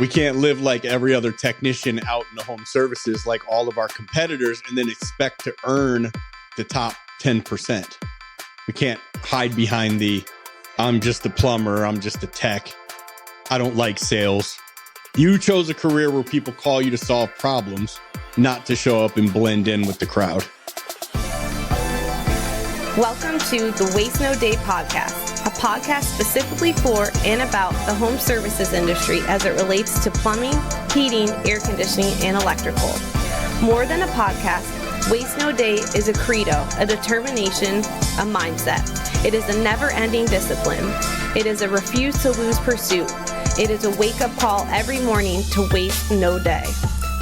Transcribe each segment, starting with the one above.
We can't live like every other technician out in the home services like all of our competitors and then expect to earn the top 10%. We can't hide behind the, I'm just a plumber, I'm just a tech, I don't like sales. You chose a career where people call you to solve problems, not to show up and blend in with the crowd. Welcome to the Waste No Day podcast, a podcast specifically for and about the home services industry as it relates to plumbing, heating, air conditioning, and electrical. More than a podcast, Waste No Day is a credo, a determination, a mindset. It is a never-ending discipline. It is a refuse to lose pursuit. It is a wake-up call every morning to waste no day.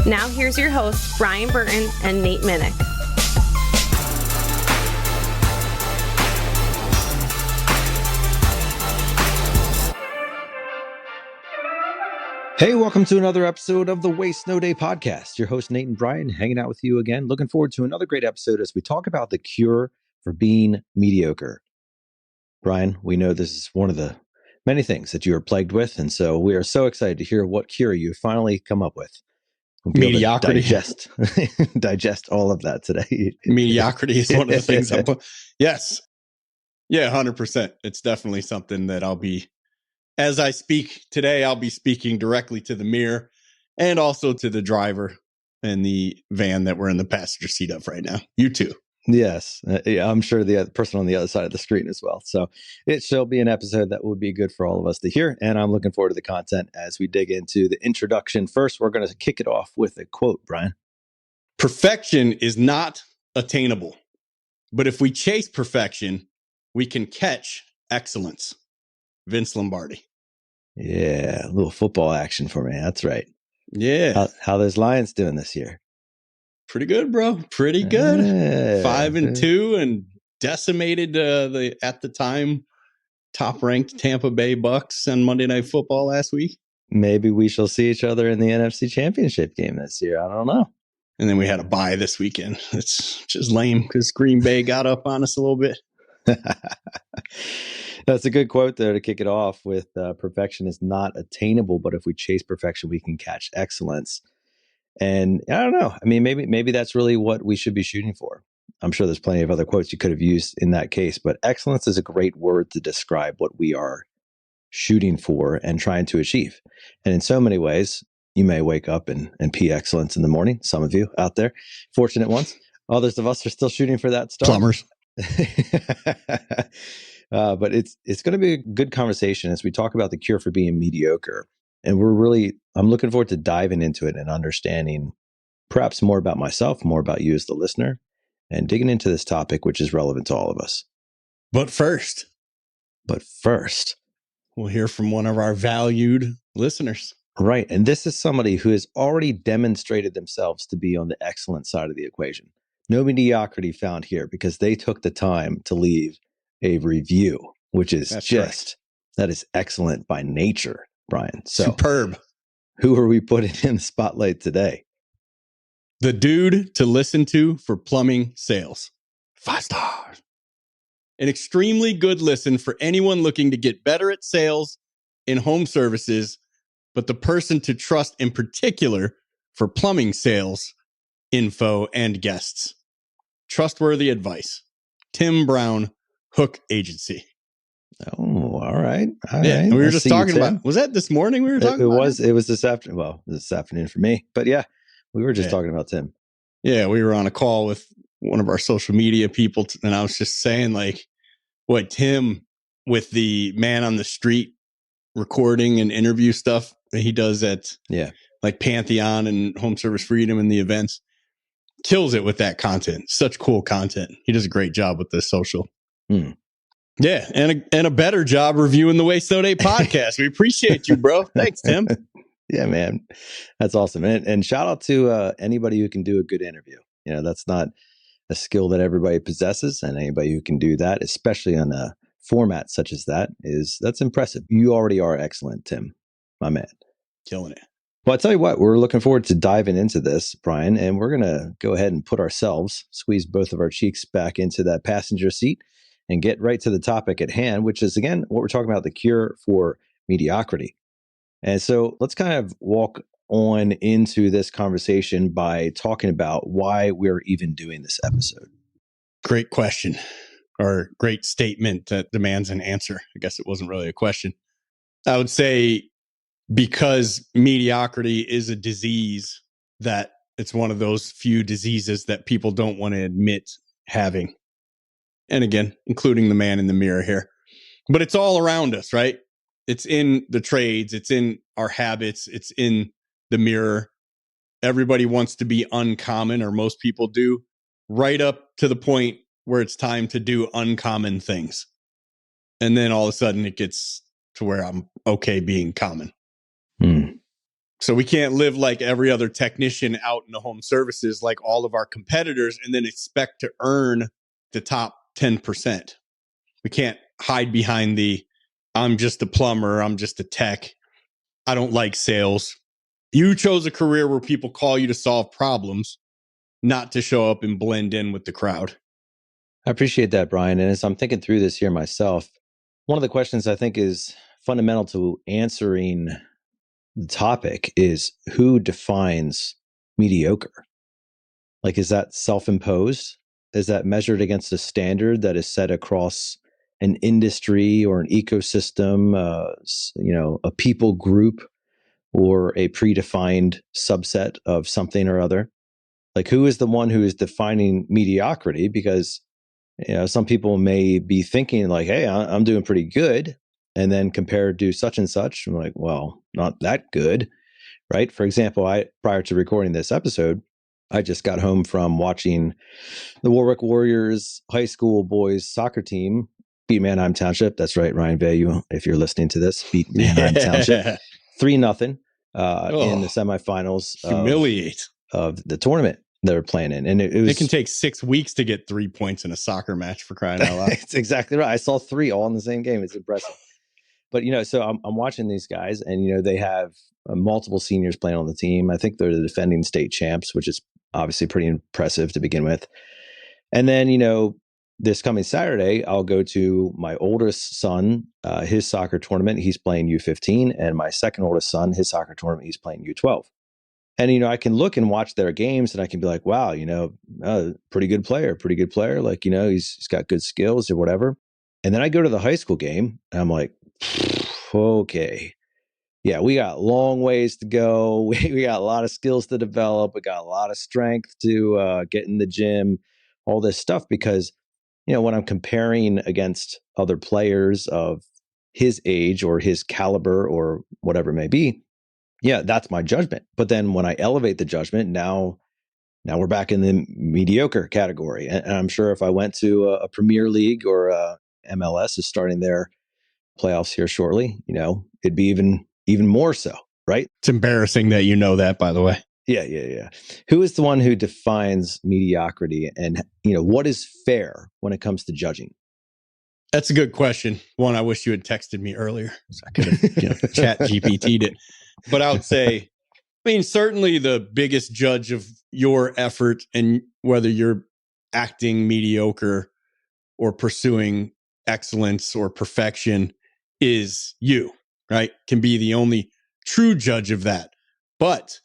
Now here's your hosts, Brian Burton and Nate Minnick. Hey, welcome to another episode of the Waste No Day podcast. Your host, Nate and Brian, hanging out with you again. Looking forward to another great episode as we talk about the cure for being mediocre. Brian, we know this is one of the many things that you are plagued with, and so we are so excited to hear what cure you finally come up with. We'll Mediocrity. Digest all of that today. Mediocrity is one of the things. Yes. Yeah, 100%. It's definitely something that as I speak today, I'll be speaking directly to the mirror and also to the driver and the van that we're in the passenger seat of right now. You too. Yes. I'm sure the other person on the other side of the screen as well. So it shall be an episode that will be good for all of us to hear. And I'm looking forward to the content as we dig into the introduction. First, we're going to kick it off with a quote, Brian. Perfection is not attainable, but if we chase perfection, we can catch excellence. Vince Lombardi. Yeah, a little football action for me. That's right. Yeah. How those Lions doing this year? Pretty good, bro. Pretty good. 5-2 and decimated the at the time top-ranked Tampa Bay Bucks on Monday Night Football last week. Maybe we shall see each other in the NFC Championship game this year. I don't know. And then we had a bye this weekend. It's just lame because Green Bay got up on us a little bit. That's a good quote there to kick it off with. Perfection is not attainable, but if we chase perfection, we can catch excellence. And I don't know. I mean, maybe that's really what we should be shooting for. I'm sure there's plenty of other quotes you could have used in that case, but excellence is a great word to describe what we are shooting for and trying to achieve. And in so many ways, you may wake up and pee excellence in the morning. Some of you out there, fortunate ones. Others of us are still shooting for that star. Plumbers. But it's going to be a good conversation as we talk about the cure for being mediocre. And I'm looking forward to diving into it and understanding perhaps more about myself, more about you as the listener, and digging into this topic, which is relevant to all of us. But first, we'll hear from one of our valued listeners. Right. And this is somebody who has already demonstrated themselves to be on the excellent side of the equation. No mediocrity found here because they took the time to leave a review, which is that is excellent by nature, Brian. So superb. Who are we putting in the spotlight today? The dude to listen to for plumbing sales. 5 stars. An extremely good listen for anyone looking to get better at sales in home services, but the person to trust in particular for plumbing sales, info, and guests. Trustworthy advice. Tim Brown, Hook Agency. Oh, all right. We were just talking about, was that this morning we were talking about? It was this afternoon. Well, this afternoon for me, but yeah, we were just talking about Tim. Yeah, we were on a call with one of our social media people, and I was just saying what Tim with the man on the street recording and interview stuff that he does at like Pantheon and Home Service Freedom and the events, kills it with that content. Such cool content. He does a great job with this social. Yeah, and a better job reviewing the Waste No Day podcast. We appreciate you, bro. Thanks, Tim. Yeah, man. That's awesome. And shout out to anybody who can do a good interview. You know, that's not a skill that everybody possesses, and anybody who can do that, especially on a format such as that's impressive. You already are excellent, Tim, my man. Killing it. Well, I'll tell you what, we're looking forward to diving into this, Brian, and we're going to go ahead and squeeze both of our cheeks back into that passenger seat and get right to the topic at hand, which is, again, what we're talking about, the cure for mediocrity. And so let's kind of walk on into this conversation by talking about why we're even doing this episode. Great question, or great statement that demands an answer. I guess it wasn't really a question. I would say because mediocrity is a disease, that it's one of those few diseases that people don't want to admit having. And again, including the man in the mirror here. But it's all around us, right? It's in the trades, it's in our habits, it's in the mirror. Everybody wants to be uncommon, or most people do, right up to the point where it's time to do uncommon things. And then all of a sudden it gets to where I'm okay being common. So we can't live like every other technician out in the home services, like all of our competitors, and then expect to earn the top 10%. We can't hide behind the, I'm just a plumber, I'm just a tech, I don't like sales. You chose a career where people call you to solve problems, not to show up and blend in with the crowd. I appreciate that, Brian. And as I'm thinking through this here myself, one of the questions I think is fundamental to answering the topic is, who defines mediocre? Like, is that self-imposed? Is that measured against a standard that is set across an industry or an ecosystem, a people group, or a predefined subset of something or other? Like, who is the one who is defining mediocrity? Because some people may be thinking like, hey, I'm doing pretty good. And then compared to such and such, I'm like, well, not that good, right? For example, prior to recording this episode, I just got home from watching the Warwick Warriors high school boys soccer team beat Manheim Township. That's right, Ryan Vayu, if you're listening to this, beat Manheim Township 3-0 in the semifinals of the tournament they were playing in. And it can take 6 weeks to get 3 points in a soccer match, for crying out loud. It's exactly right. I saw 3 all in the same game. It's impressive. But, so I'm watching these guys, and, they have multiple seniors playing on the team. I think they're the defending state champs, which is obviously pretty impressive to begin with. And then, this coming Saturday, I'll go to my oldest son, his soccer tournament. He's playing U15. And my second oldest son, his soccer tournament, he's playing U12. And, I can look and watch their games, and I can be like, wow, pretty good player. Like, he's got good skills or whatever. And then I go to the high school game, and I'm like, okay, yeah, we got long ways to go. We got a lot of skills to develop. We got a lot of strength to get in the gym, all this stuff. Because, when I'm comparing against other players of his age or his caliber or whatever it may be, yeah, that's my judgment. But then when I elevate the judgment, now we're back in the mediocre category. And I'm sure if I went to a Premier League, or MLS is starting their playoffs here shortly, it'd be even more so, right? It's embarrassing that that, by the way. Yeah. Who is the one who defines mediocrity, and what is fair when it comes to judging? That's a good question. One, I wish you had texted me earlier, so I could have chat GPT'd it. But I would say, certainly the biggest judge of your effort and whether you're acting mediocre or pursuing excellence or perfection is you, right? Can be the only true judge of that. But,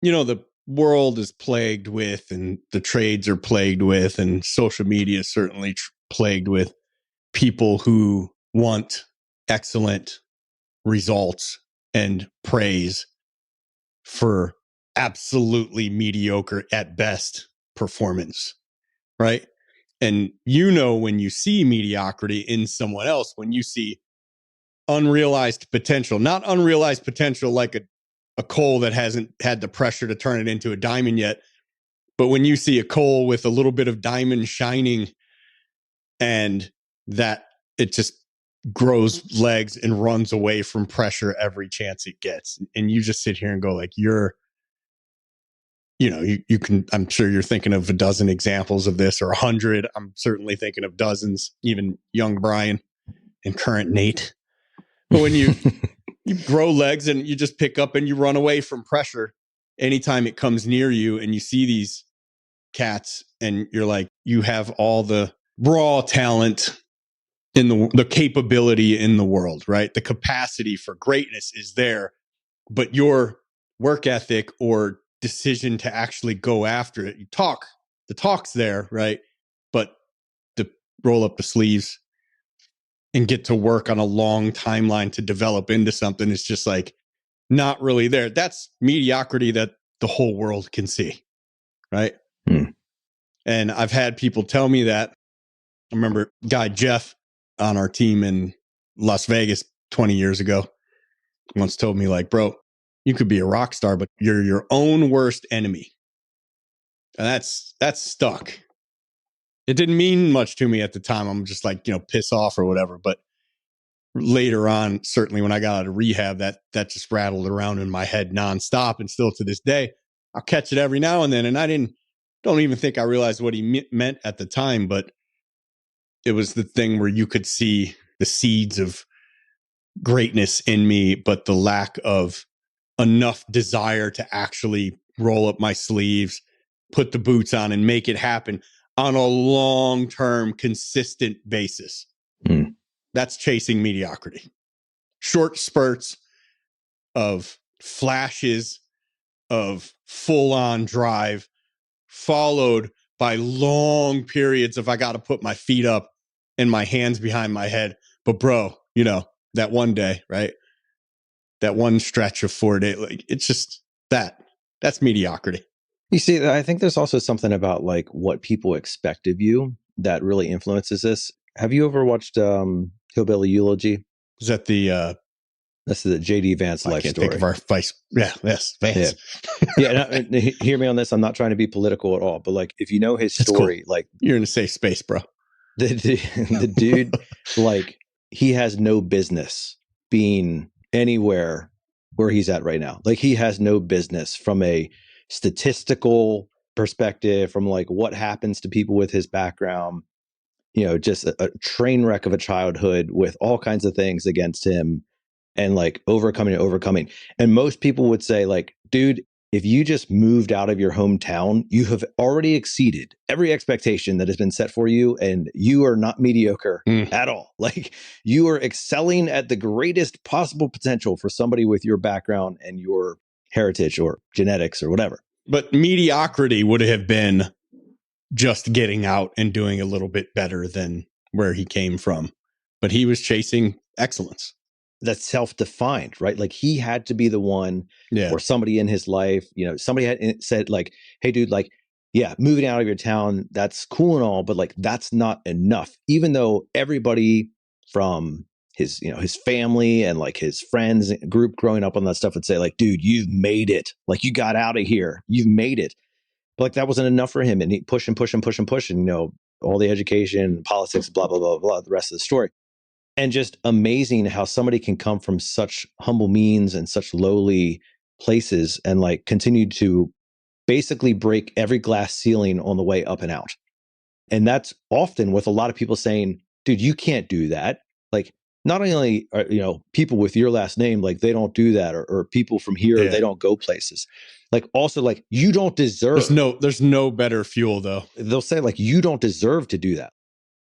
the world is plagued with, and the trades are plagued with, and social media is certainly plagued with people who want excellent results and praise for absolutely mediocre at best performance, right? And when you see mediocrity in someone else, when you see unrealized potential, not unrealized potential like a coal that hasn't had the pressure to turn it into a diamond yet, but when you see a coal with a little bit of diamond shining, and that it just grows legs and runs away from pressure every chance it gets. And you just sit here and go like, you can, I'm sure you're thinking of a dozen examples of this, or 100. I'm certainly thinking of dozens, even young Brian and current Nate. But when you grow legs and you just pick up and you run away from pressure anytime it comes near you, and you see these cats and you're like, you have all the raw talent, in the capability in the world, right? The capacity for greatness is there, but your work ethic or decision to actually go after it, the talk's there, right? But to roll up the sleeves and get to work on a long timeline to develop into something is just like not really there. That's mediocrity that the whole world can see, right? And I've had people tell me that. I remember guy Jeff on our team in Las Vegas 20 years ago once told me, like, bro, you could be a rock star, but you're your own worst enemy. And that's stuck. It didn't mean much to me at the time. I'm just like, piss off or whatever. But later on, certainly when I got out of rehab, that just rattled around in my head nonstop. And still to this day, I'll catch it every now and then. And I don't even think I realized what he meant at the time, but it was the thing where you could see the seeds of greatness in me, but the lack of enough desire to actually roll up my sleeves, put the boots on, and make it happen on a long-term, consistent basis. That's chasing mediocrity. Short spurts of flashes of full-on drive, followed by long periods of I got to put my feet up and my hands behind my head. But bro, that one day, right? That one stretch of 4 days, like it's just that's mediocrity. You see, I think there's also something about like what people expect of you that really influences this. Have you ever watched Hillbilly Eulogy? Is that the this is the JD Vance life story? Think of our vice. Yeah, yes, Vance. Hear me on this. I'm not trying to be political at all, but like if you know his story, cool. like you're in a safe space, bro. The dude, like he has no business being anywhere where he's at right now. Like he has no business from a statistical perspective, from like what happens to people with his background, just a train wreck of a childhood with all kinds of things against him and like overcoming. And most people would say like, dude, if you just moved out of your hometown, you have already exceeded every expectation that has been set for you. And you are not mediocre at all. Like you are excelling at the greatest possible potential for somebody with your background and your heritage or genetics or whatever. But mediocrity would have been just getting out and doing a little bit better than where he came from. But he was chasing excellence. That's self-defined, right? Like he had to be the one or somebody in his life, somebody had said like, hey dude, like, yeah, moving out of your town, that's cool and all, but like, that's not enough. Even though everybody from his family and like his friends group growing up on that stuff would say like, dude, you've made it. Like you got out of here. You've made it. But like that wasn't enough for him. And he push, all the education, politics, blah, blah, blah, blah, the rest of the story. And just amazing how somebody can come from such humble means and such lowly places and like continue to basically break every glass ceiling on the way up and out. And that's often with a lot of people saying, dude, you can't do that. Like not only are, people with your last name, like they don't do that or people from here, they don't go places. Like also like you don't deserve. There's no better fuel though. They'll say like, you don't deserve to do that.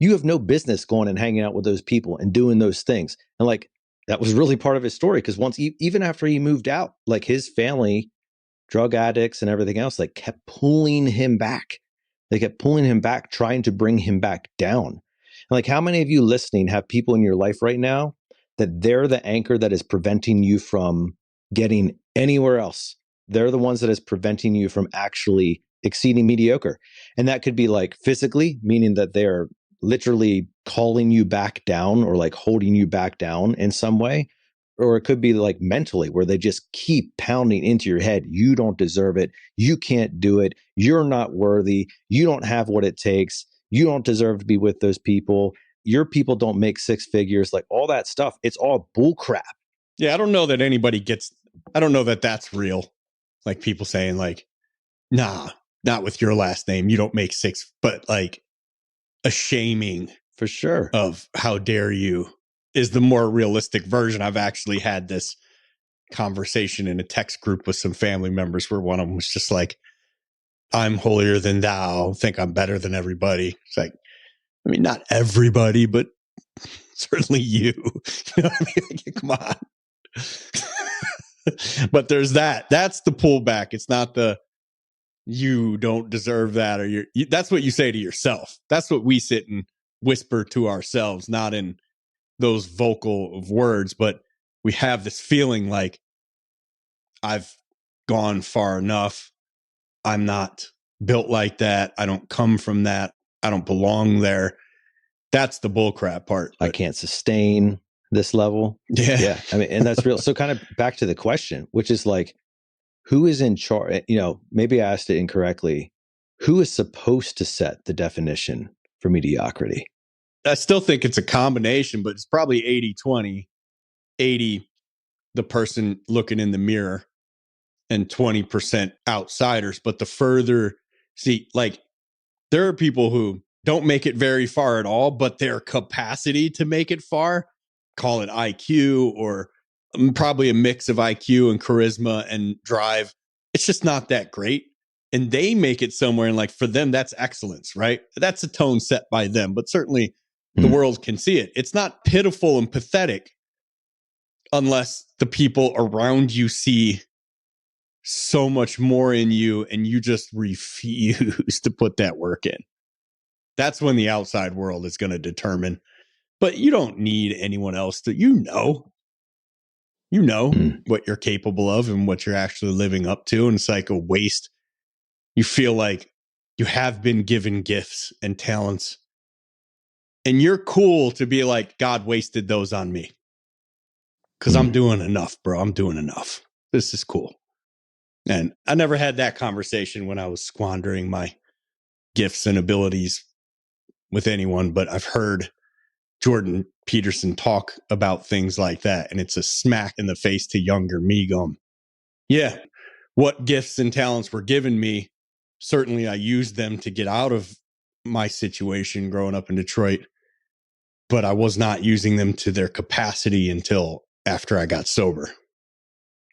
You have no business going and hanging out with those people and doing those things. And like, that was really part of his story. Cause even after he moved out, like his family, drug addicts and everything else, like kept pulling him back. They kept pulling him back, trying to bring him back down. And like, how many of you listening have people in your life right now that they're the anchor that is preventing you from getting anywhere else? They're the ones that is preventing you from actually exceeding mediocre. And that could be like physically, meaning that they're literally calling you back down or like holding you back down in some way. Or it could be like mentally where they just keep pounding into your head. You don't deserve it. You can't do it. You're not worthy. You don't have what it takes. You don't deserve to be with those people. Your people don't make six figures, like all that stuff. It's all bull crap. Yeah. I don't know that anybody I don't know that that's real. Like people saying like, nah, not with your last name. You don't make six, but like, a shaming for sure of how dare you is the more realistic version. I've actually had this conversation in a text group with some family members where one of them was just like, I'm holier than thou, think I'm better than everybody. It's like, I mean, not everybody, but certainly you. You know what I mean? Like, come on. But there's that. That's the pullback. It's not the you don't deserve that, or that's what you say to yourself. That's what we sit and whisper to ourselves, not in those vocal of words, but we have this feeling like I've gone far enough. I'm not built like that. I don't come from that. I don't belong there. That's the bullcrap part. I can't sustain this level. Yeah. I mean, and that's real. So kind of back to the question, which is like, who is in charge? You know, maybe I asked it incorrectly. Who is supposed to set the definition for mediocrity? I still think it's a combination, but it's probably 80-20. 80, the person looking in the mirror, and 20% outsiders. But the further, like, there are people who don't make it very far at all, but their capacity to make it far, call it IQ, or probably a mix of IQ and charisma and drive, it's just not that great. And they make it somewhere, and like, for them, that's excellence, right? That's a tone set by them, but certainly the world can see it. It's not pitiful and pathetic unless the people around you see so much more in you and you just refuse to put that work in. That's when the outside world is going to determine. But you don't need anyone else to, you know what you're capable of and what you're actually living up to. And it's like a waste. You feel like you have been given gifts and talents, and you're cool to be like, God wasted those on me because I'm doing enough, bro. I'm doing enough. This is cool. And I never had that conversation when I was squandering my gifts and abilities with anyone, but I've heard Jordan Peterson talk about things like that. And it's a smack in the face to younger me going, yeah, what gifts and talents were given me, certainly I used them to get out of my situation growing up in Detroit, but I was not using them to their capacity until after I got sober.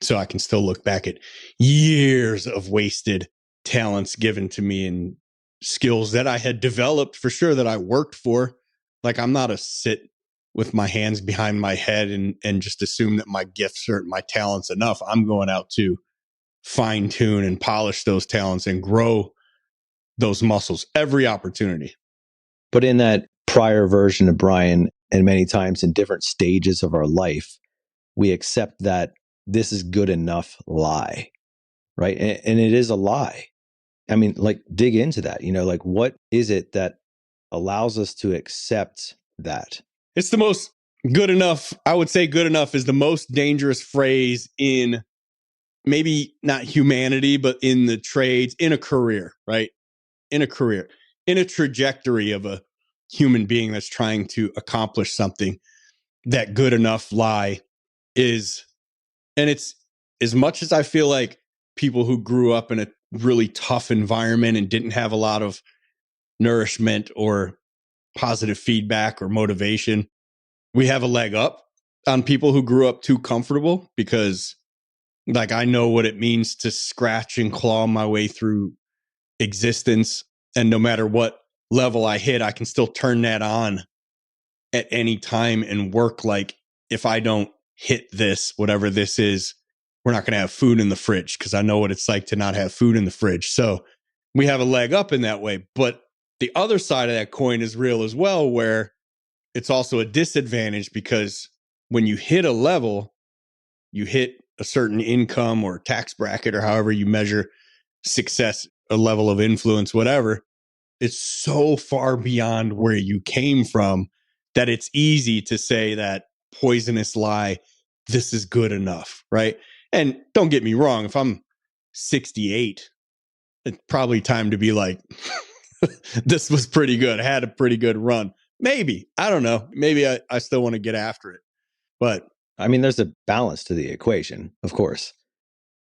So I can still look back at years of wasted talents given to me and skills that I had developed for sure, that I worked for. Like, I'm not a sit with my hands behind my head and just assume that my gifts or my talents enough. I'm going out to fine tune and polish those talents and grow those muscles every opportunity. But in that prior version of Brian, and many times in different stages of our life, we accept that this is good enough lie, right? And it is a lie. I mean, like, dig into that, like, what is it that allows us to accept that? It's the most good enough. I would say good enough is the most dangerous phrase in maybe not humanity, but in the trades, in a career, right? In a career, in a trajectory of a human being that's trying to accomplish something. That good enough lie is, and it's, as much as I feel like people who grew up in a really tough environment and didn't have a lot of nourishment or positive feedback or motivation, we have a leg up on people who grew up too comfortable, because like, I know what it means to scratch and claw my way through existence. And no matter what level I hit, I can still turn that on at any time and work like, if I don't hit this, whatever this is, we're not going to have food in the fridge, because I know what it's like to not have food in the fridge. So we have a leg up in that way. But the other side of that coin is real as well, where it's also a disadvantage, because when you hit a level, you hit a certain income or tax bracket, or however you measure success, a level of influence, whatever, it's so far beyond where you came from that it's easy to say that poisonous lie, this is good enough, right? And don't get me wrong, if I'm 68, it's probably time to be like, this was pretty good. I had a pretty good run. Maybe, I don't know. Maybe I still want to get after it. But I mean, there's a balance to the equation, of course.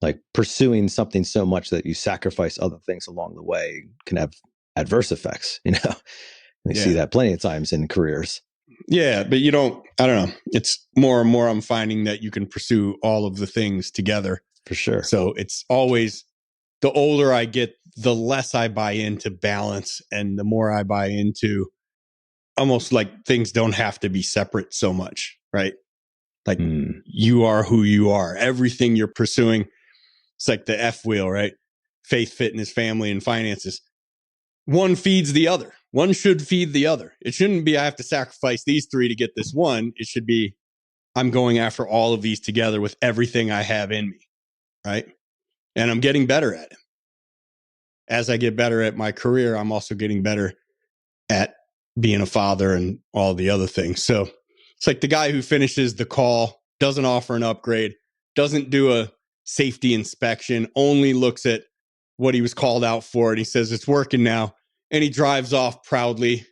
Like, pursuing something so much that you sacrifice other things along the way can have adverse effects, We see that plenty of times in careers. Yeah, but I don't know. It's more and more I'm finding that you can pursue all of the things together. For sure. So it's always, the older I get, the less I buy into balance, and the more I buy into almost like things don't have to be separate so much, right? Like you are who you are. Everything you're pursuing, it's like the F wheel, right? Faith, fitness, family, and finances. One feeds the other. One should feed the other. It shouldn't be I have to sacrifice these three to get this one. It should be I'm going after all of these together with everything I have in me, right? And I'm getting better at it. As I get better at my career, I'm also getting better at being a father and all the other things. So it's like the guy who finishes the call, doesn't offer an upgrade, doesn't do a safety inspection, only looks at what he was called out for. And he says, it's working now. And he drives off proudly,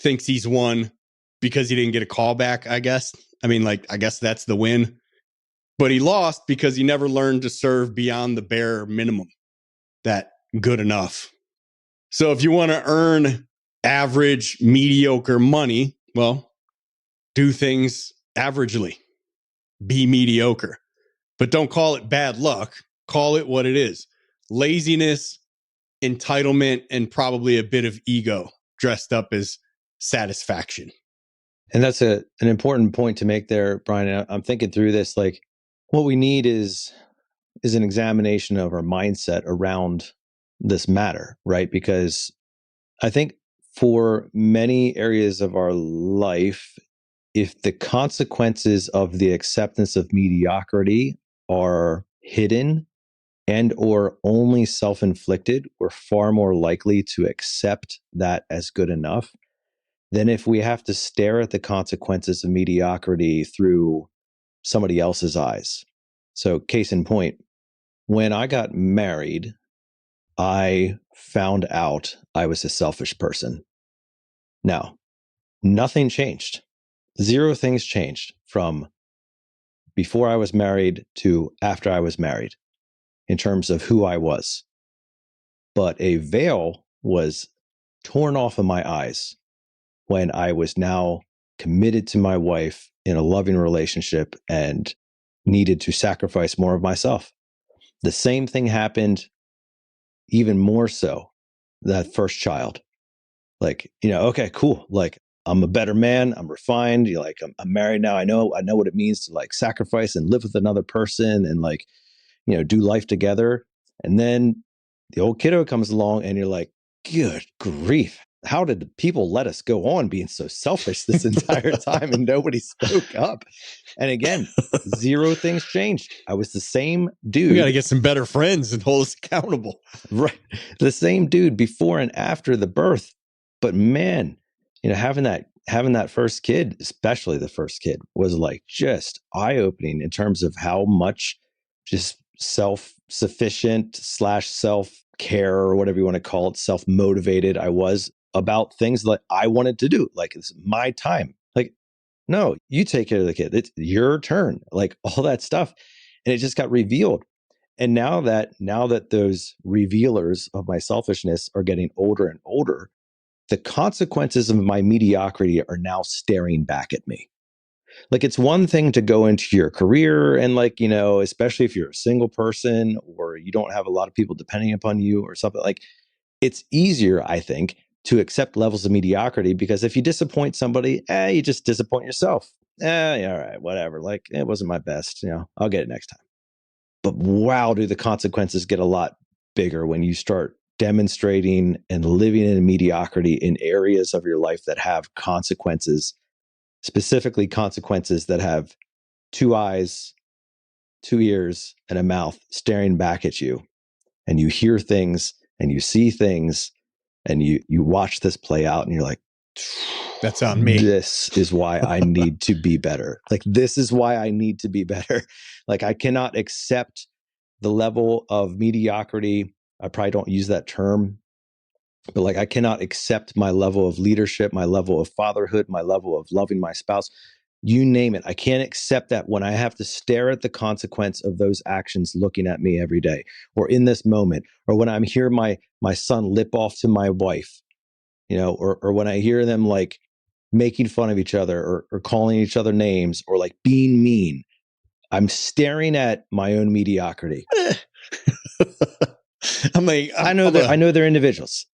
thinks he's won because he didn't get a call back, I guess. I mean, like, I guess that's the win. But he lost because he never learned to serve beyond the bare minimum, that good enough. So if you want to earn average, mediocre money, well, do things averagely. Be mediocre. But don't call it bad luck. Call it what it is. Laziness, entitlement, and probably a bit of ego dressed up as satisfaction. And that's an important point to make there, Brian. I'm thinking through this, like what we need is an examination of our mindset around this matter, right? Because I think for many areas of our life, if the consequences of the acceptance of mediocrity are hidden and or only self-inflicted, we're far more likely to accept that as good enough than if we have to stare at the consequences of mediocrity through somebody else's eyes. So case in point, when I got married, I found out I was a selfish person. Now, nothing changed. Zero things changed from before I was married to after I was married in terms of who I was. But a veil was torn off of my eyes when I was now committed to my wife in a loving relationship and needed to sacrifice more of myself. The same thing happened, even more so, that first child. Like, okay, cool. Like, I'm a better man. I'm refined. I'm married now. I know what it means to like sacrifice and live with another person and like, do life together. And then the old kiddo comes along and you're like, good grief. How did people let us go on being so selfish this entire time and nobody spoke up? And again, zero things changed. I was the same dude. We got to get some better friends and hold us accountable. Right. The same dude before and after the birth. But man, having that first kid, especially the first kid, was like just eye-opening in terms of how much just self-sufficient / self-care or whatever you want to call it, self-motivated I was about things that I wanted to do. Like, it's my time. Like, no, you take care of the kid. It's your turn. Like all that stuff. And it just got revealed. And now that those revealers of my selfishness are getting older and older, the consequences of my mediocrity are now staring back at me. Like, it's one thing to go into your career and like, especially if you're a single person or you don't have a lot of people depending upon you or something, like it's easier, I think, to accept levels of mediocrity because if you disappoint somebody, you just disappoint yourself. Yeah, all right, whatever. Like, it wasn't my best, I'll get it next time. But wow, do the consequences get a lot bigger when you start demonstrating and living in mediocrity in areas of your life that have consequences, specifically consequences that have two eyes, 2 ears, and a mouth staring back at you. And you hear things and you see things and you watch this play out and you're like, that's on me. This is why I need to be better. Like, this is why I need to be better. Like, I cannot accept the level of mediocrity. I probably don't use that term, but like, I cannot accept my level of leadership, my level of fatherhood, my level of loving my spouse, you name it. I can't accept that when I have to stare at the consequence of those actions looking at me every day or in this moment, or when I'm hear my son lip off to my wife, or when I hear them like making fun of each other or calling each other names or like being mean. I'm staring at my own mediocrity. I'm like, I know they're individuals.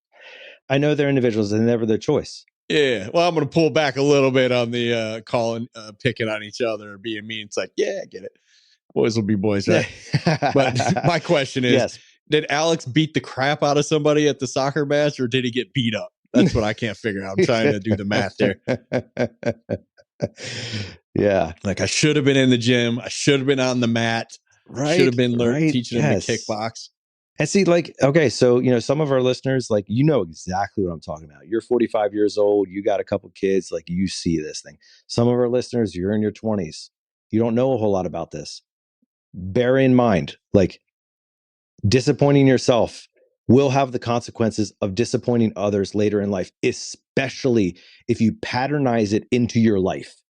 I know they're individuals and never their choice. Yeah. Well, I'm going to pull back a little bit on the calling, picking on each other or being mean. It's like, yeah, I get it. Boys will be boys, right? But my question is, yes. did Alex beat the crap out of somebody at the soccer match or did he get beat up? That's what I can't figure out. I'm trying to do the math there. Yeah. Like I should have been in the gym. I should have been on the mat. Right. Should have been Right. teaching him to kickbox. And see, like, okay, so, some of our listeners, like, exactly what I'm talking about. You're 45 years old. You got a couple kids. Like, you see this thing. Some of our listeners, you're in your 20s. You don't know a whole lot about this. Bear in mind, like, disappointing yourself will have the consequences of disappointing others later in life, especially if you patternize it into your life.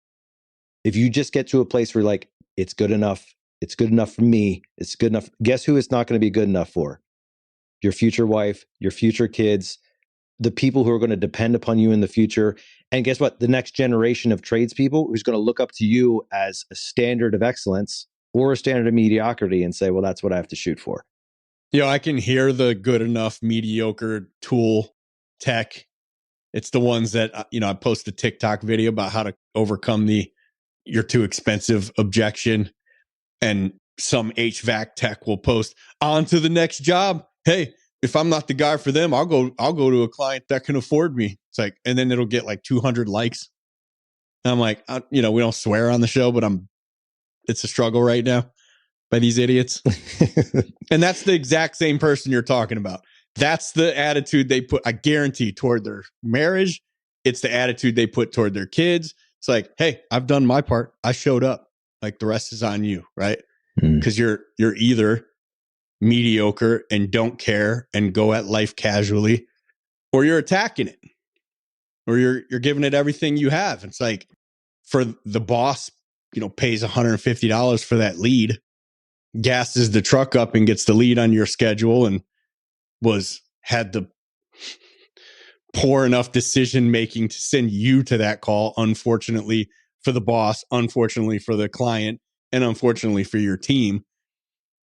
If you just get to a place where, like, it's good enough. It's good enough for me. It's good enough. Guess who it's not going to be good enough for? Your future wife, your future kids, the people who are going to depend upon you in the future. And guess what? The next generation of tradespeople who's going to look up to you as a standard of excellence or a standard of mediocrity and say, well, that's what I have to shoot for. I can hear the good enough, mediocre tool tech. It's the ones that, I post a TikTok video about how to overcome you're too expensive objection. And some HVAC tech will post on to the next job. Hey, if I'm not the guy for them, I'll go to a client that can afford me. It's like, and then it'll get like 200 likes. And I'm like, we don't swear on the show, but it's a struggle right now by these idiots. And that's the exact same person you're talking about. That's the attitude they put, I guarantee, toward their marriage. It's the attitude they put toward their kids. It's like, hey, I've done my part. I showed up. Like the rest is on you, right? Because you're either mediocre and don't care and go at life casually, or you're attacking it, or you're giving it everything you have. It's like for the boss, pays $150 for that lead, gasses the truck up and gets the lead on your schedule, and had the poor enough decision making to send you to that call. Unfortunately for the boss, unfortunately for the client, and unfortunately for your team.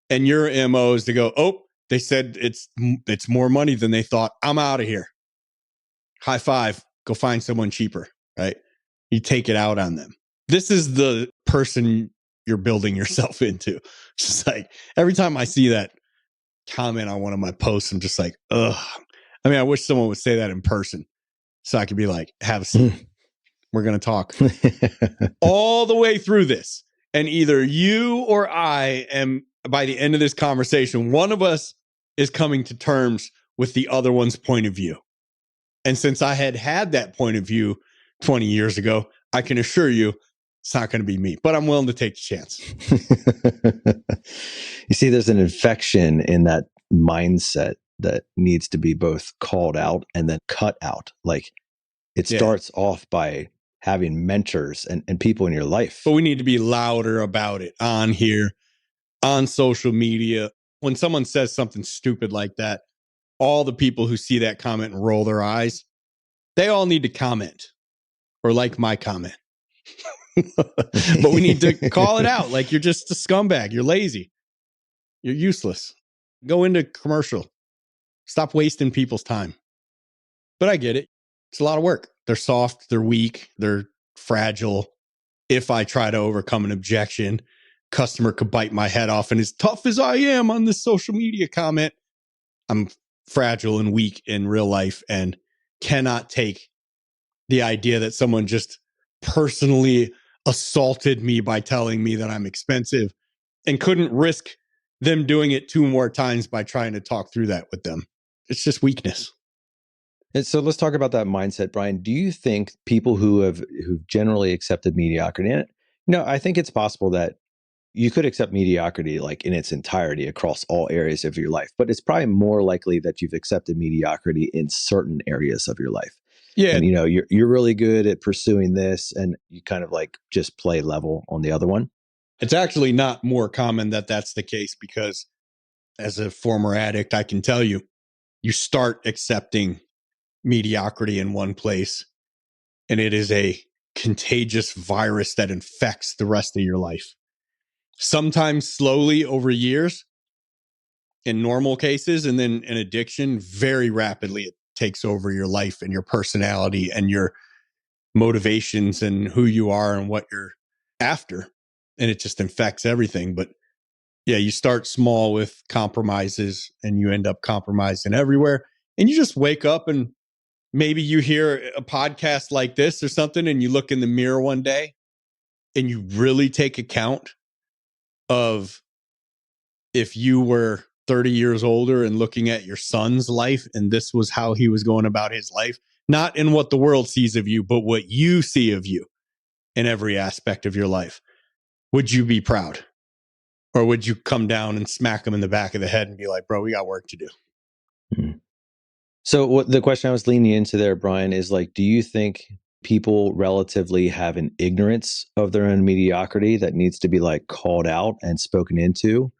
And your MO is to go, oh, they said it's more money than they thought. I'm out of here. High five. Go find someone cheaper, right? You take it out on them. This is the person you're building yourself into. It's just like every time I see that comment on one of my posts, I'm just like, ugh. I mean, I wish someone would say that in person so I could be like, have a seat. We're going to talk all the way through this. And either you or I am, by the end of this conversation, one of us is coming to terms with the other one's point of view. And since I had that point of view 20 years ago, I can assure you it's not going to be me, but I'm willing to take the chance. You see, there's an infection in that mindset that needs to be both called out and then cut out. Like it starts off by having mentors and people in your life. But we need to be louder about it on here, on social media. When someone says something stupid like that, all the people who see that comment and roll their eyes, they all need to comment or like my comment. But we need to call it out. Like you're just a scumbag. You're lazy. You're useless. Go into commercial. Stop wasting people's time. But I get it. It's a lot of work. They're soft. They're weak. They're fragile. If I try to overcome an objection, customer could bite my head off. And as tough as I am on this social media comment, I'm fragile and weak in real life and cannot take the idea that someone just personally assaulted me by telling me that I'm expensive and couldn't risk them doing it 2 more times by trying to talk through that with them. It's just weakness. And so let's talk about that mindset, Brian. Do you think people who've generally accepted mediocrity, and I think it's possible that you could accept mediocrity like in its entirety across all areas of your life, but it's probably more likely that you've accepted mediocrity in certain areas of your life. Yeah. And you're really good at pursuing this and you kind of like just play level on the other one. It's actually not more common that that's the case because as a former addict, I can tell you, you start accepting mediocrity in one place and it is a contagious virus that infects the rest of your life. Sometimes slowly over years in normal cases, and then in addiction very rapidly at takes over your life and your personality and your motivations and who you are and what you're after. And it just infects everything. But yeah, you start small with compromises and you end up compromising everywhere. And you just wake up and maybe you hear a podcast like this or something and you look in the mirror one day and you really take account of if you were 30 years older and looking at your son's life and this was how he was going about his life, not in what the world sees of you, but what you see of you in every aspect of your life, would you be proud? Or would you come down and smack him in the back of the head and be like, bro, we got work to do? Mm-hmm. So what the question I was leaning into there, Brian, is like, do you think people relatively have an ignorance of their own mediocrity that needs to be like called out and spoken into?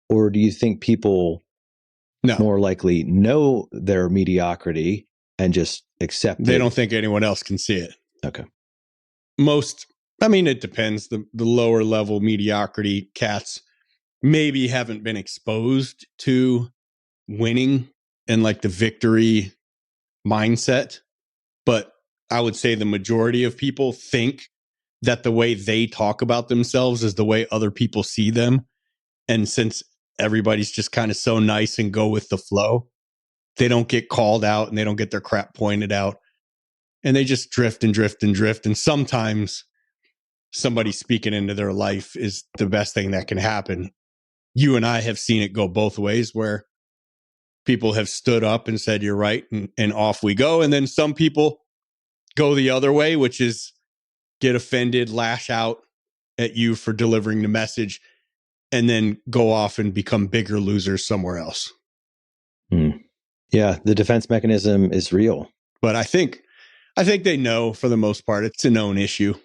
Or do you think people more likely know their mediocrity and just accept They it? don't think anyone else can see it. Okay. It depends. The lower level mediocrity cats maybe haven't been exposed to winning and like the victory mindset. But I would say the majority of people think that the way they talk about themselves is the way other people see them. And since everybody's just kind of so nice and go with the flow, they don't get called out and they don't get their crap pointed out. And they just drift and drift and drift. And sometimes somebody speaking into their life is the best thing that can happen. You and I have seen it go both ways where people have stood up and said, you're right, and off we go. And then some people go the other way, which is get offended, lash out at you for delivering the message, and then go off and become bigger losers somewhere else. Yeah, the defense mechanism is real. But I think they know, for the most part, it's a known issue,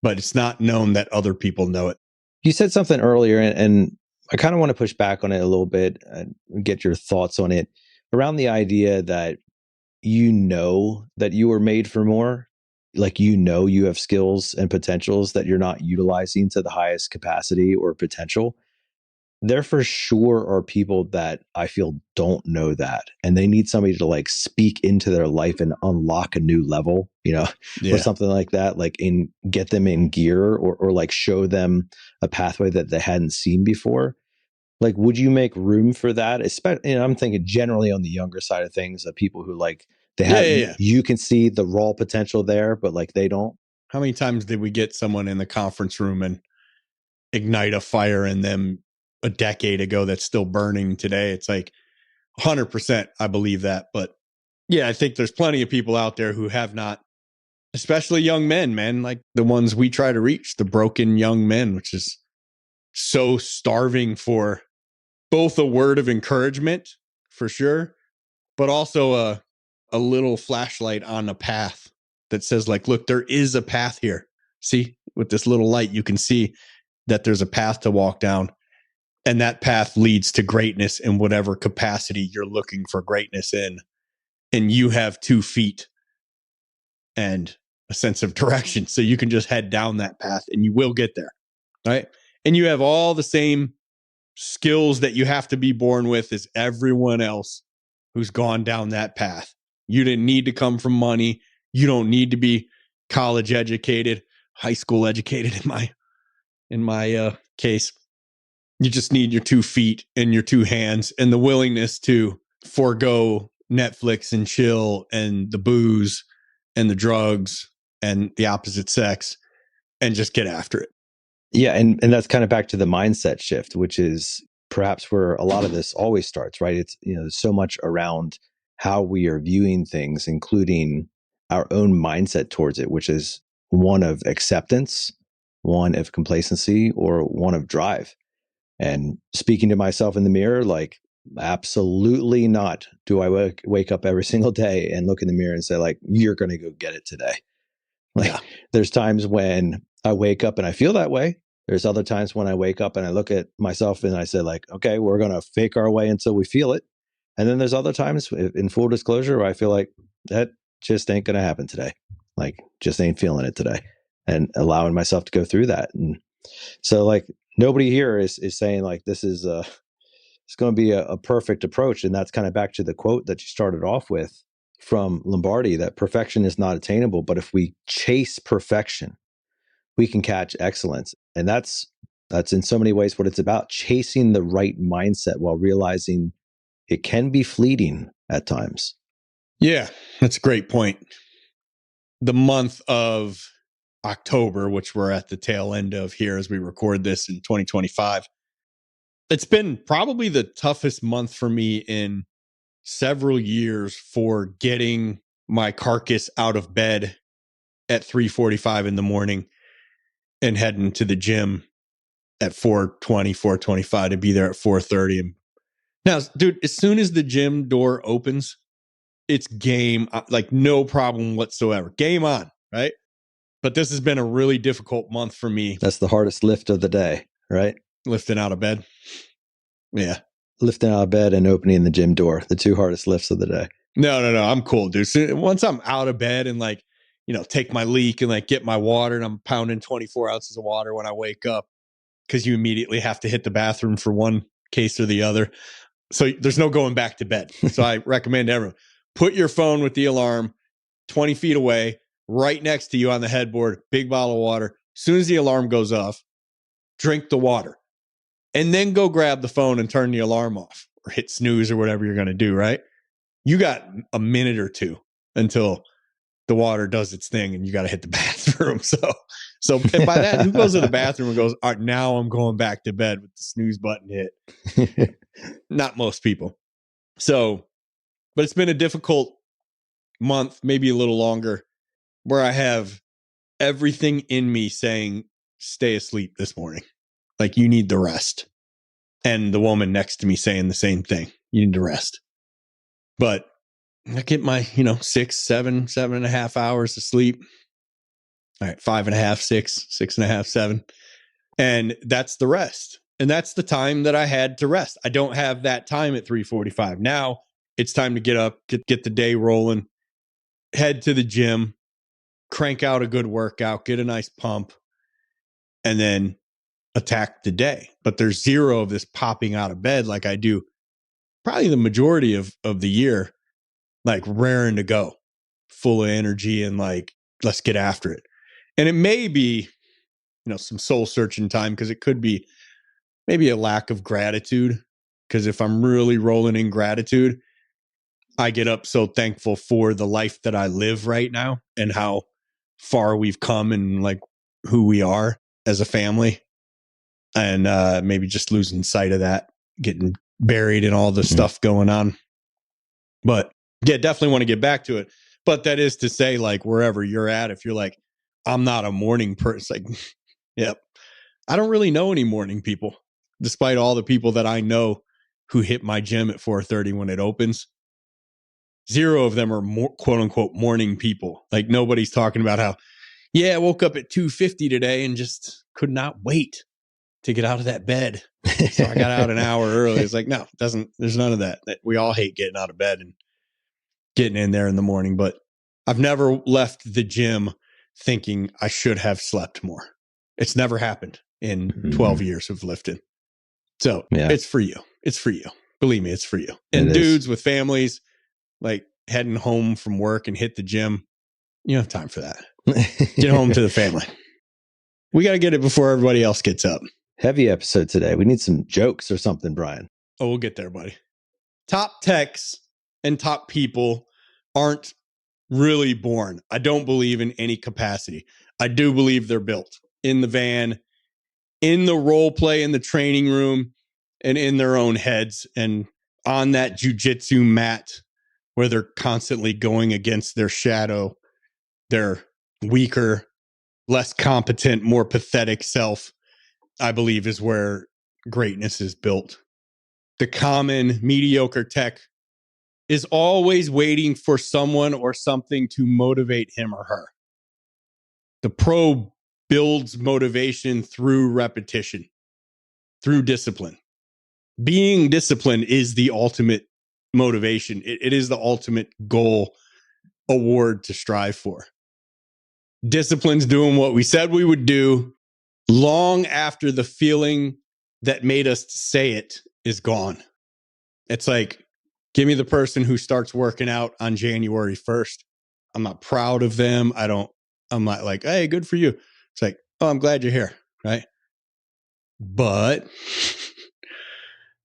but it's not known that other people know it. You said something earlier, and I kind of want to push back on it a little bit and get your thoughts on it around the idea that you know that you were made for more. Like, you have skills and potentials that you're not utilizing to the highest capacity or potential. There for sure are people that I feel don't know that, and they need somebody to like speak into their life and unlock a new level, or something like that, like get them in gear or like show them a pathway that they hadn't seen before. Like, would you make room for that? Especially, I'm thinking generally on the younger side of things, of people who like they have, you can see the raw potential there, but like they don't. How many times did we get someone in the conference room and ignite a fire in them a decade ago that's still burning today? It's like 100%. I believe that. But yeah, I think there's plenty of people out there who have not, especially young men, man, like the ones we try to reach, the broken young men, which is so starving for both a word of encouragement for sure, but also a little flashlight on a path that says like, look, there is a path here. See, with this little light, you can see that there's a path to walk down. And that path leads to greatness in whatever capacity you're looking for greatness in. And you have 2 feet and a sense of direction. So you can just head down that path and you will get there. Right. And you have all the same skills that you have to be born with as everyone else who's gone down that path. You didn't need to come from money. You don't need to be college educated, high school educated in my case. You just need your 2 feet and your 2 hands and the willingness to forego Netflix and chill and the booze and the drugs and the opposite sex and just get after it. Yeah. And that's kind of back to the mindset shift, which is perhaps where a lot of this always starts, right? It's, there's so much around how we are viewing things, including our own mindset towards it, which is one of acceptance, one of complacency, or one of drive. And speaking to myself in the mirror, like, absolutely not do I wake up every single day and look in the mirror and say, like, you're going to go get it today. Like, there's times when I wake up and I feel that way. There's other times when I wake up and I look at myself and I say, like, okay, we're going to fake our way until we feel it. And then there's other times, in full disclosure, where I feel like that just ain't going to happen today. Like, just ain't feeling it today, and allowing myself to go through that. And so, like, nobody here is saying like this is it's going to be a perfect approach. And that's kind of back to the quote that you started off with from Lombardi that perfection is not attainable, but if we chase perfection, we can catch excellence. And that's in so many ways what it's about, chasing the right mindset while realizing it can be fleeting at times. Yeah, that's a great point. The month of October, which we're at the tail end of here as we record this in 2025, it's been probably the toughest month for me in several years for getting my carcass out of bed at 3:45 in the morning and heading to the gym at 4:20, 4:25 to be there at 4:30. And now, dude, as soon as the gym door opens, it's game, like no problem whatsoever. Game on, right? But this has been a really difficult month for me. That's the hardest lift of the day, right? Lifting out of bed. Yeah. Lifting out of bed and opening the gym door, the two hardest lifts of the day. No. I'm cool, dude. So once I'm out of bed and like, take my leak and like get my water, and I'm pounding 24 ounces of water when I wake up, because you immediately have to hit the bathroom for one case or the other. So there's no going back to bed. So I recommend everyone put your phone with the alarm 20 feet away, right next to you on the headboard, big bottle of water. As soon as the alarm goes off, drink the water and then go grab the phone and turn the alarm off or hit snooze or whatever you're going to do, right? You got a minute or two until the water does its thing and you got to hit the bathroom. So and by that, who goes to the bathroom and goes, all right, now I'm going back to bed with the snooze button hit? Not most people. So, but it's been a difficult month, maybe a little longer, where I have everything in me saying, stay asleep this morning. Like, you need the rest. And the woman next to me saying the same thing. You need to rest. But I get my, 6, 7, 7.5 hours of sleep. All right, 5.5, 6, 6.5, 7. And that's the rest. And that's the time that I had to rest. I don't have that time at 3:45. Now it's time to get up, get the day rolling, head to the gym, crank out a good workout, get a nice pump, and then attack the day. But there's zero of this popping out of bed like I do probably the majority of the year, like raring to go, full of energy and like, let's get after it. And it may be, some soul searching time, because it could be maybe a lack of gratitude. Because if I'm really rolling in gratitude, I get up so thankful for the life that I live right now and how far we've come and like who we are as a family. And maybe just losing sight of that, getting buried in all the stuff going on. But yeah, definitely want to get back to it. But that is to say, like, wherever you're at, if you're like, I'm not a morning person, like, yep. I don't really know any morning people, despite all the people that I know who hit my gym at 4:30 when it opens. Zero of them are quote unquote morning people. Like, nobody's talking about how, I woke up at 2:50 today and just could not wait to get out of that bed. So I got out an hour early. It's like, no, there's none of that. We all hate getting out of bed and getting in there in the morning, but I've never left the gym thinking I should have slept more. It's never happened in 12 years of lifting. So It's for you. It's for you. Believe me, it's for you. And dudes with families, like heading home from work and hit the gym, you don't have time for that. Get home to the family. We got to get it before everybody else gets up. Heavy episode today. We need some jokes or something, Brian. Oh, we'll get there, buddy. Top techs and top people aren't really born. I don't believe in any capacity. I do believe they're built in the van, in the role play, in the training room, and in their own heads, and on that jujitsu mat where they're constantly going against their shadow, their weaker, less competent, more pathetic self, I believe is where greatness is built. The common mediocre tech is always waiting for someone or something to motivate him or her. The pro builds motivation through repetition, through discipline. Being disciplined is the ultimate motivation. It is the ultimate goal, award to strive for. Discipline's doing what we said we would do long after the feeling that made us say it is gone. It's like Give me the person who starts working out on January 1st. I'm not proud of them. I'm not like, hey, good for you. It's like, oh, I'm glad you're here. Right. But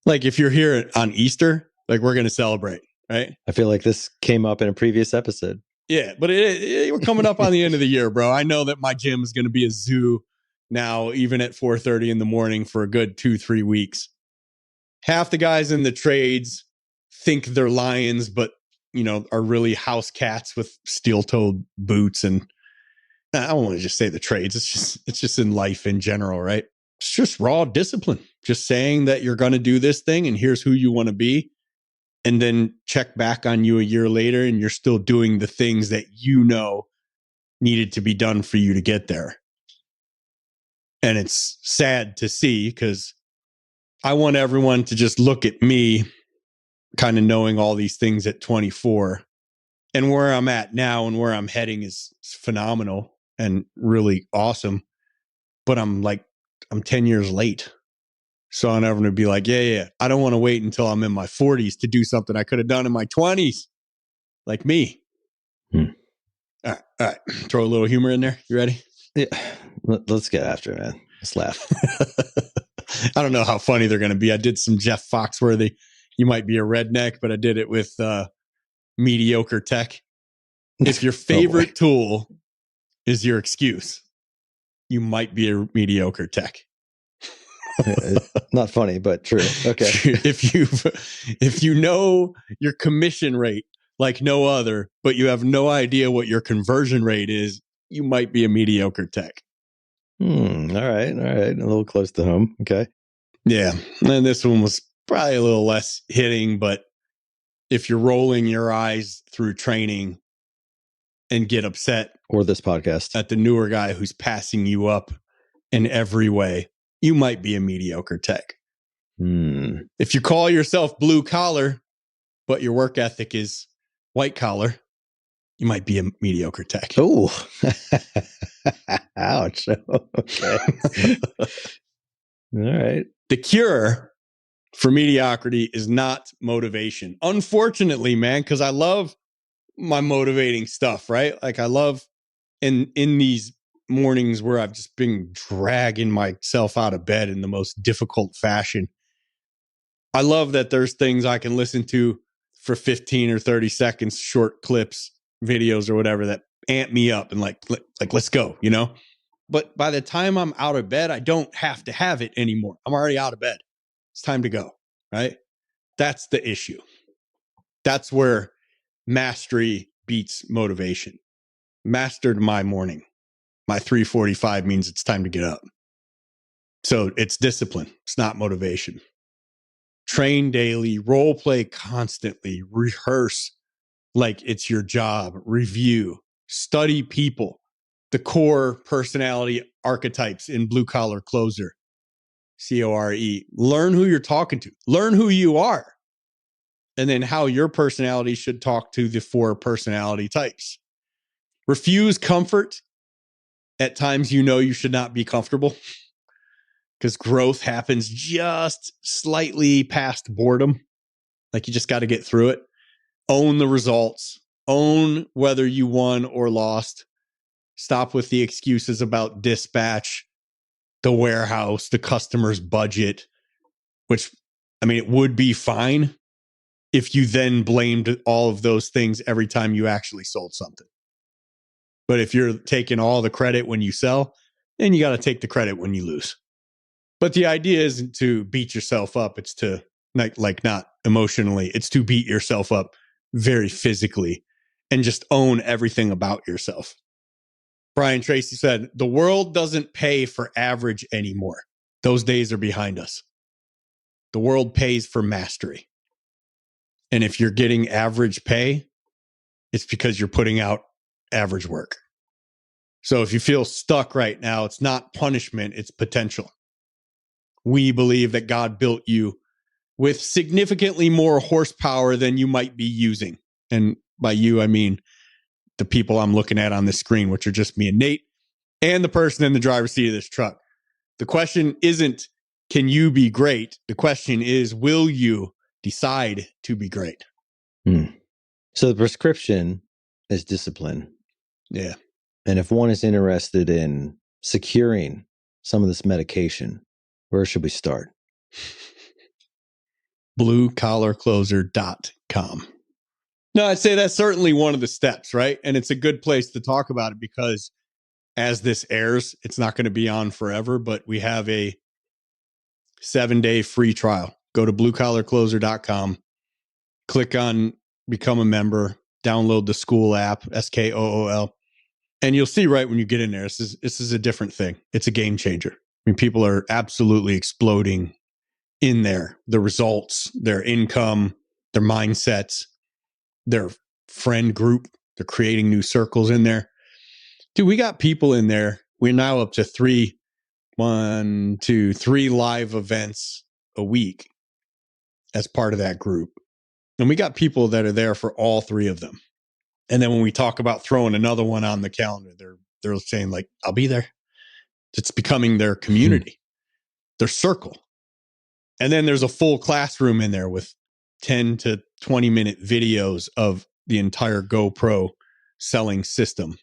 like, if you're here on Easter, like, we're going to celebrate. Right. I feel like this came up in a previous episode. Yeah. But we're coming up on the end of the year, bro. I know that my gym is going to be a zoo now, even at 4:30 in the morning for a good 2-3 weeks. Half the guys in the trades think they're lions, but are really house cats with steel-toed boots. And I don't want to just say the trades. It's just in life in general, right? It's just raw discipline. Just saying that you're going to do this thing and here's who you want to be. And then check back on you a year later and you're still doing the things that needed to be done for you to get there. And it's sad to see because I want everyone to just look at me kind of knowing all these things at 24, and where I'm at now and where I'm heading is phenomenal and really awesome. But I'm 10 years late. So I'm never going to be like, yeah. I don't want to wait until I'm in my 40s to do something I could have done in my 20s. Like me. All right. Throw a little humor in there. You ready? Yeah. Let's get after it, man. Let's laugh. I don't know how funny they're going to be. I did some Jeff Foxworthy. You might be a redneck, but I did it with Mediocre Tech. If your favorite tool is your excuse, you might be a mediocre tech. Not funny, but true. Okay. If you know your commission rate like no other, but you have no idea what your conversion rate is, you might be a mediocre tech. All right. A little close to home. Okay. Yeah. And this one was probably a little less hitting, but if you're rolling your eyes through training and get upset, or this podcast, at the newer guy who's passing you up in every way, you might be a mediocre tech. If you call yourself blue collar, but your work ethic is white collar, you might be a mediocre tech. Oh, ouch. Okay. All right. The cure for mediocrity is not motivation. Unfortunately, man, because I love my motivating stuff, right? Like I love in these mornings where I've just been dragging myself out of bed in the most difficult fashion. I love that there's things I can listen to for 15 or 30 seconds, short clips, videos or whatever that amp me up and like let's go, But by the time I'm out of bed, I don't have to have it anymore. I'm already out of bed. It's time to go, right? That's the issue. That's where mastery beats motivation. Mastered my morning. My 3:45 means it's time to get up. So it's discipline. It's not motivation. Train daily, role play constantly, rehearse like it's your job, review, study people, the core personality archetypes in Blue Collar Closer, CORE. Learn who you're talking to. Learn who you are. And then how your personality should talk to the 4 personality types. Refuse comfort. At times, you should not be comfortable because growth happens just slightly past boredom. Like you just got to get through it. Own the results. Own whether you won or lost. Stop with the excuses about dispatch, the warehouse, the customer's budget, which, it would be fine if you then blamed all of those things every time you actually sold something. But if you're taking all the credit when you sell, then you got to take the credit when you lose. But the idea isn't to beat yourself up. It's to not emotionally. It's to beat yourself up very physically and just own everything about yourself. Brian Tracy said, the world doesn't pay for average anymore. Those days are behind us. The world pays for mastery. And if you're getting average pay, it's because you're putting out average work. So if you feel stuck right now, it's not punishment, it's potential. We believe that God built you with significantly more horsepower than you might be using. And by you, I mean the people I'm looking at on the screen, which are just me and Nate, and the person in the driver's seat of this truck. The question isn't, can you be great? The question is, will you decide to be great? So the prescription is discipline. Yeah. And if one is interested in securing some of this medication, where should we start? BlueCollarCloser.com. No, I'd say that's certainly one of the steps, right? And it's a good place to talk about it because as this airs, it's not going to be on forever, but we have a 7-day free trial. Go to BlueCollarCloser.com, click on become a member, download the school app, SKOOL, and you'll see right when you get in there, this is a different thing. It's a game changer. I mean, people are absolutely exploding in there. The results, their income, their mindsets, their friend group, they're creating new circles in there. Dude, we got people in there. We're now up to 3 live events a week as part of that group. And we got people that are there for all 3 of them. And then when we talk about throwing another one on the calendar, they're saying like, I'll be there. It's becoming their community, their circle. And then there's a full classroom in there with 10 to 20 minute videos of the entire GoPro selling system.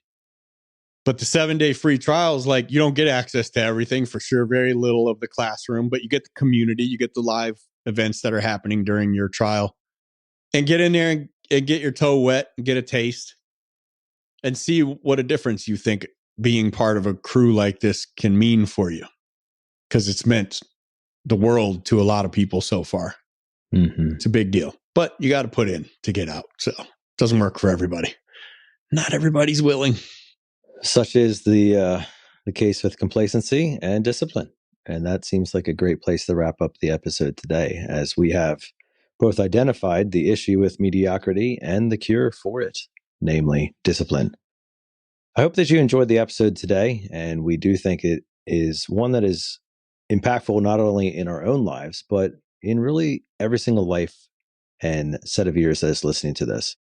But the 7-day free trial is like, you don't get access to everything for sure. Very little of the classroom, but you get the community, you get the live events that are happening during your trial, and get in there and get your toe wet and get a taste and see what a difference you think being part of a crew like this can mean for you. Because it's meant the world to a lot of people so far. It's a big deal, but you got to put in to get out. So it doesn't work for everybody. Not everybody's willing. Such is the case with complacency and discipline. And that seems like a great place to wrap up the episode today, as we have both identified the issue with mediocrity and the cure for it, namely discipline. I hope that you enjoyed the episode today, and we do think it is one that is impactful not only in our own lives, but in really every single life and set of ears that is listening to this.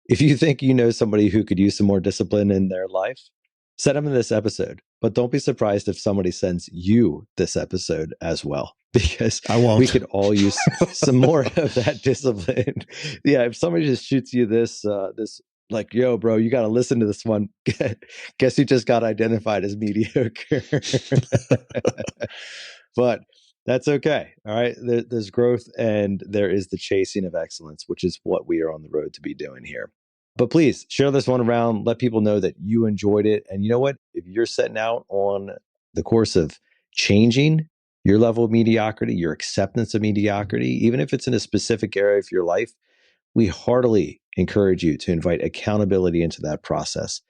If you think you know somebody who could use some more discipline in their life, send them this episode. But don't be surprised if somebody sends you this episode as well, because I won't. We could all use some more of that discipline. Yeah, if somebody just shoots you this like, yo, bro, you got to listen to this one. Guess who just got identified as mediocre? But that's okay. All right. There's growth, and there is the chasing of excellence, which is what we are on the road to be doing here. But please share this one around. Let people know that you enjoyed it. And you know what? If you're setting out on the course of changing your level of mediocrity, your acceptance of mediocrity, even if it's in a specific area of your life, we heartily encourage you to invite accountability into that process.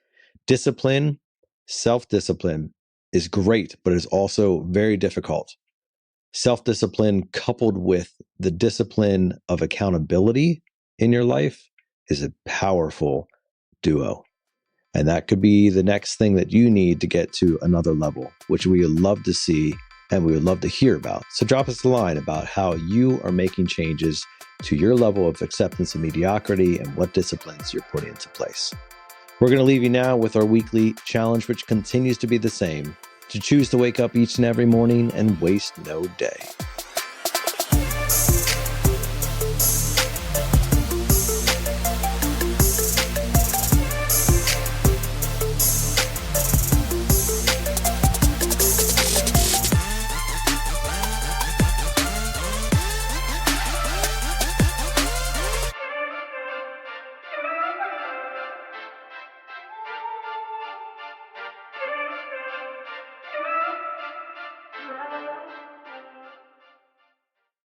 Discipline, self-discipline is great, but is also very difficult. Self-discipline coupled with the discipline of accountability in your life is a powerful duo. And that could be the next thing that you need to get to another level, which we would love to see and we would love to hear about. So drop us a line about how you are making changes to your level of acceptance of mediocrity and what disciplines you're putting into place. We're going to leave you now with our weekly challenge, which continues to be the same: to choose to wake up each and every morning and waste no day.